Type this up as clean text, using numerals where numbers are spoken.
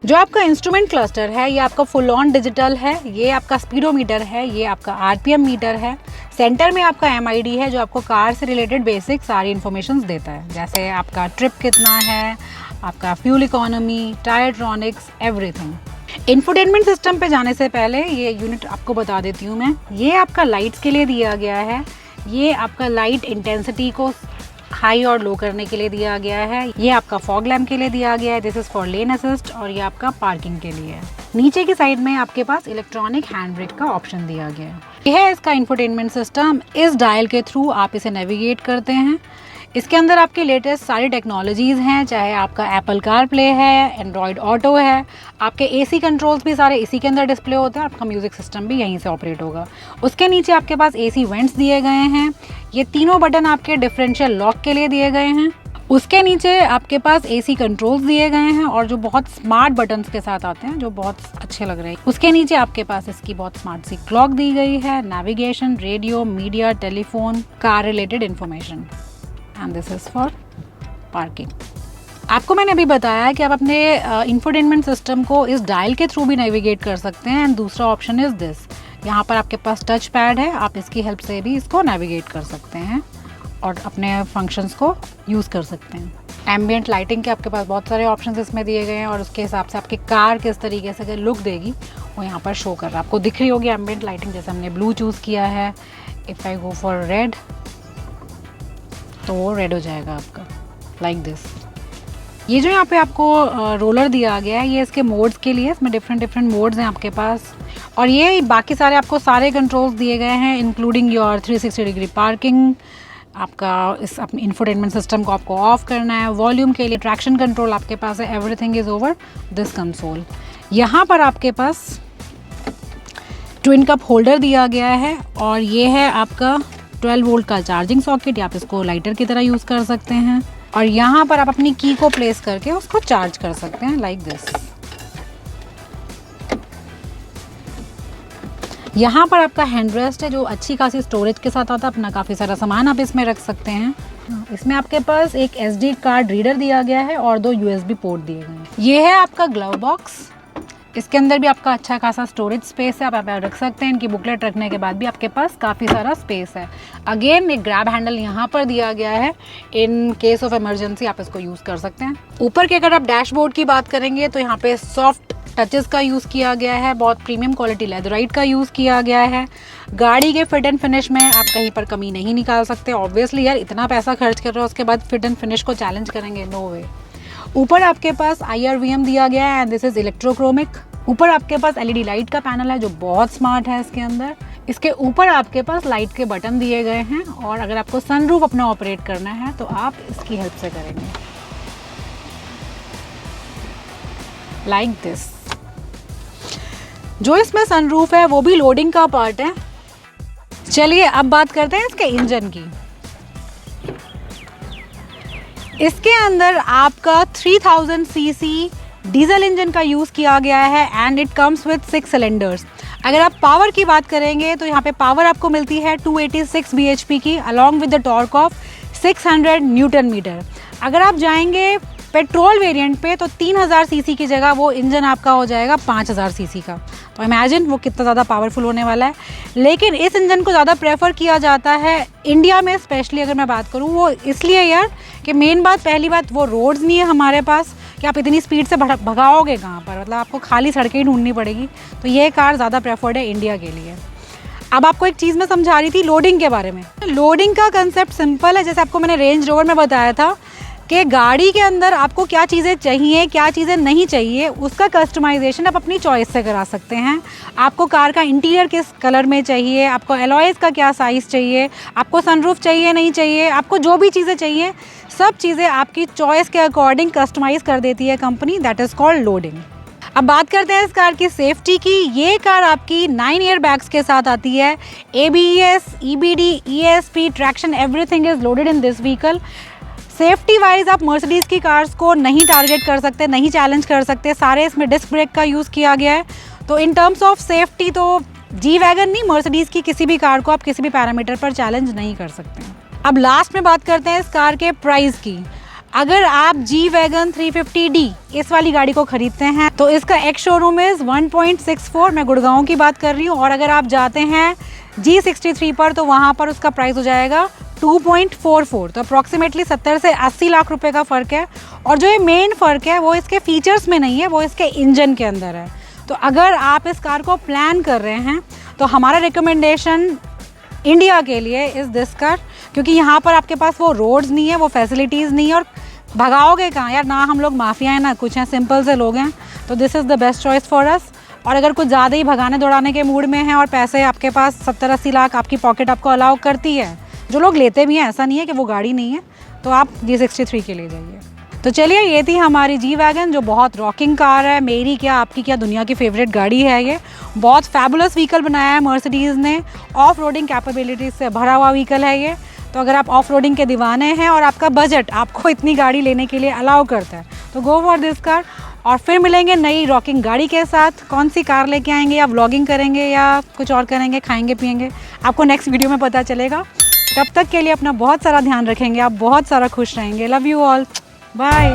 जो आपका instrument cluster है ये आपका फुल ऑन डिजिटल है, ये आपका स्पीडोमीटर है, ये आपका आरपीएम मीटर है। सेंटर में आपका एमआईडी है जो आपको कार से रिलेटेड बेसिक सारी इन्फॉर्मेशन देता है, जैसे आपका ट्रिप कितना है, आपका fuel economy, tyretronics, everything. Infotainment system पे जाने से पहले ये यूनिट आपको बता देती हूँ मैं। ये आपका लाइट्स के लिए दिया गया है, ये आपका लाइट इंटेंसिटी को हाई और लो करने के लिए दिया गया है, ये आपका फॉग लैम्प के लिए दिया गया है, this is for lane assist, और ये आपका पार्किंग के लिए है। नीचे की साइड में आपके पास इलेक्ट्रॉनिक हैंड ब्रेक का ऑप्शन दिया गया है। यह है इसका इंफोटेनमेंट सिस्टम। इस डायल के थ्रू आप इसे नेविगेट करते हैं। इसके अंदर आपके लेटेस्ट सारी टेक्नोलॉजीज़ हैं, चाहे आपका एप्पल कार प्ले है, एंड्रॉयड ऑटो है, आपके एसी कंट्रोल्स भी सारे इसी के अंदर डिस्प्ले होते हैं, आपका म्यूज़िक सिस्टम भी यहीं से ऑपरेट होगा। उसके नीचे आपके पास एसी वेंट्स दिए गए हैं, ये तीनों बटन आपके डिफरेंशियल लॉक के लिए दिए गए हैं। उसके नीचे आपके पास एसी कंट्रोल्स दिए गए हैं और जो बहुत स्मार्ट बटन्स के साथ आते हैं, जो बहुत अच्छे लग रहे हैं। उसके नीचे आपके पास इसकी बहुत स्मार्ट सी क्लॉक दी गई है, navigation, radio, media, telephone, car related information, and this is for parking. आपको मैंने अभी बताया कि आप अपने इंफोटेनमेंट सिस्टम को इस डायल के थ्रू भी नेविगेट कर सकते हैं। एंड दूसरा ऑप्शन इज दिस, यहाँ पर आपके पास टच पैड है, आप इसकी हेल्प से भी इसको नेविगेट कर सकते हैं और अपने फंक्शंस को यूज़ कर सकते हैं। एम्बियंट लाइटिंग के आपके पास बहुत सारे ऑप्शंस इसमें दिए गए हैं और उसके हिसाब से आपकी कार किस तरीके से लुक देगी वो यहाँ पर शो कर रहा है। आपको दिख रही होगी एम्बियंट लाइटिंग, जैसे हमने ब्लू चूज़ किया है। If I go for red तो वो रेड हो जाएगा आपका, लाइक दिस। ये जो यहाँ पे आपको रोलर दिया गया है, ये इसके मोड्स के लिए, इसमें डिफरेंट मोड्स हैं आपके पास। और ये बाकी सारे आपको सारे कंट्रोल्स दिए गए हैं, इंक्लूडिंग योर 360 डिग्री पार्किंग, आपका इस अपने इंफोटेनमेंट सिस्टम को आपको ऑफ करना है, वॉल्यूम के लिए ट्रैक्शन कंट्रोल आपके पास है। Everything is over this console. यहाँ पर आपके पास ट्विन कप होल्डर दिया गया है और ये है आपका 12 वोल्ट का चार्जिंग सॉकेट, आप इसको लाइटर की तरह यूज़ कर सकते हैं। और यहाँ पर आप अपनी की को प्लेस करके उसको चार्ज कर सकते हैं, लाइक दिस। यहाँ पर आपका हैंड रेस्ट है जो अच्छी खासी स्टोरेज के साथ आता है, अपना काफ़ी सारा सामान आप इसमें रख सकते हैं। इसमें आपके पास एक SD कार्ड रीडर दिया गया है और 2 USB पोर्ट दिए गए हैं। ये है आपका ग्लव बॉक्स, इसके अंदर भी आपका अच्छा खासा स्टोरेज स्पेस है, आप रख सकते हैं। इनकी बुकलेट रखने के बाद भी आपके पास काफ़ी सारा स्पेस है। अगेन एक ग्रैब हैंडल यहाँ पर दिया गया है, इन केस ऑफ इमरजेंसी आप इसको यूज़ कर सकते हैं। ऊपर के अगर आप डैशबोर्ड की बात करेंगे तो यहाँ पे सॉफ्ट टचेस का यूज़ किया गया है, बहुत प्रीमियम क्वालिटी लेदराइट का यूज़ किया गया है। गाड़ी के फिट एंड फिनिश में आप कहीं पर कमी नहीं निकाल सकते। ऑब्वियसली यार, इतना पैसा खर्च कर रहे हो उसके बाद फिट एंड फिनिश को चैलेंज करेंगे, नो वे। ऊपर आपके पास IRVM दिया गया है एंड दिस इज इलेक्ट्रोक्रोमिक। ऊपर आपके पास LED लाइट का पैनल है जो बहुत स्मार्ट है इसके अंदर। इसके ऊपर आपके पास लाइट के बटन दिए गए हैं और अगर आपको सनरूफ अपना ऑपरेट करना है तो आप इसकी हेल्प से करेंगे, लाइक दिस। जो इसमें सनरूफ है वो भी लोडिंग का पार्ट है। चलिए अब बात करते हैं इसके इंजन की। इसके अंदर आपका 3000 cc डीजल इंजन का यूज़ किया गया है and it comes with 6 cylinders. अगर आप पावर की बात करेंगे तो यहाँ पे पावर आपको मिलती है 286 bhp की, along with the torque of 600 newton metre. अगर आप जाएंगे पेट्रोल वेरिएंट पे तो 3000 सीसी की जगह वो इंजन आपका हो जाएगा 5000 सीसी का। तो इमेजिन वो कितना ज़्यादा पावरफुल होने वाला है। लेकिन इस इंजन को ज़्यादा प्रेफर किया जाता है इंडिया में, स्पेशली अगर मैं बात करूँ, वो इसलिए यार कि मेन बात, पहली बात वो रोड्स नहीं है हमारे पास कि आप इतनी स्पीड से भगाओगे कहाँ पर, मतलब आपको खाली सड़कें ही ढूंढनी पड़ेगी। तो ये कार ज़्यादा प्रेफर्ड है इंडिया के लिए। अब आपको एक चीज़ मैं समझा रही थी लोडिंग के बारे में। लोडिंग का कंसेप्ट सिंपल है, जैसे आपको मैंने रेंज रोवर में बताया था कि गाड़ी के अंदर आपको क्या चीज़ें चाहिए, क्या चीज़ें नहीं चाहिए, उसका कस्टमाइजेशन आप अपनी चॉइस से करा सकते हैं। आपको कार का इंटीरियर किस कलर में चाहिए, आपको एलॉयज़ का क्या साइज़ चाहिए, आपको सनरूफ चाहिए नहीं चाहिए, आपको जो भी चीज़ें चाहिए सब चीज़ें आपकी चॉइस के अकॉर्डिंग कस्टमाइज़ कर देती है company. That is called loading. अब बात करते हैं इस कार की सेफ्टी की। ये कार आपकी 9 एयर बैग्स के साथ आती है। ABS, EBD, ESP, traction, everything is loaded in this vehicle. Safety wise आप मर्सिडीज़ की कार्स को नहीं टारगेट कर सकते, नहीं चैलेंज कर सकते, सारे इसमें डिस्क ब्रेक का यूज़ किया गया है। तो इन टर्म्स ऑफ सेफ्टी तो जी वैगन नहीं, मर्सिडीज़ की किसी भी कार को आप किसी भी पैरामीटर पर चैलेंज नहीं कर सकते। अब लास्ट में बात करते हैं इस कार के प्राइस की। अगर आप जी वैगन 350D इस वाली गाड़ी को खरीदते हैं तो इसका एक्स शोरूम इज़ 1.64, मैं गुड़गांव की बात कर रही हूँ। और अगर आप जाते हैं G63 पर तो वहाँ पर उसका प्राइस हो जाएगा 2.44। तो अप्रॉक्सीमेटली 70 से 80 लाख रुपए का फ़र्क है। और जो ये मेन फ़र्क है वो इसके फीचर्स में नहीं है, वो इसके इंजन के अंदर है। तो अगर आप इस कार को प्लान कर रहे हैं तो हमारा रिकमेंडेशन इंडिया के लिए इज़ दिस कार, क्योंकि यहाँ पर आपके पास वो रोड्स नहीं है, वो फैसिलिटीज़ नहीं है, और भगाओगे कहाँ यार, ना हम लोग माफिया हैं ना कुछ हैं, सिंपल से लोग हैं। तो this is the best choice for us. और अगर कुछ ज़्यादा ही भगाने दौड़ाने के मूड में हैं और पैसे आपके पास 70-80 लाख आपकी पॉकेट आपको अलाउ करती है, जो लोग लेते भी हैं, ऐसा नहीं है कि वो गाड़ी नहीं है, तो आप G63 के ले जाइए। तो चलिए, ये थी हमारी जी वैगन, जो बहुत रॉकिंग कार है। मेरी क्या, आपकी क्या, दुनिया की फेवरेट गाड़ी है। ये बहुत फैबुलस व्हीकल बनाया है मर्सिडीज़ ने, ऑफ रोडिंग कैपेबिलिटीज से भरा हुआ व्हीकल है ये। तो अगर आप ऑफ रोडिंग के दीवाने हैं और आपका बजट आपको इतनी गाड़ी लेने के लिए अलाउ करता है तो गो फॉर दिस कार। और फिर मिलेंगे नई रॉकिंग गाड़ी के साथ। कौन सी कार लेके आएंगे, या व्लॉगिंग करेंगे या कुछ और करेंगे, खाएंगे पिएंगे, आपको नेक्स्ट वीडियो में पता चलेगा। तब तक के लिए अपना बहुत सारा ध्यान रखेंगे, आप बहुत सारा खुश रहेंगे। Love you all, bye.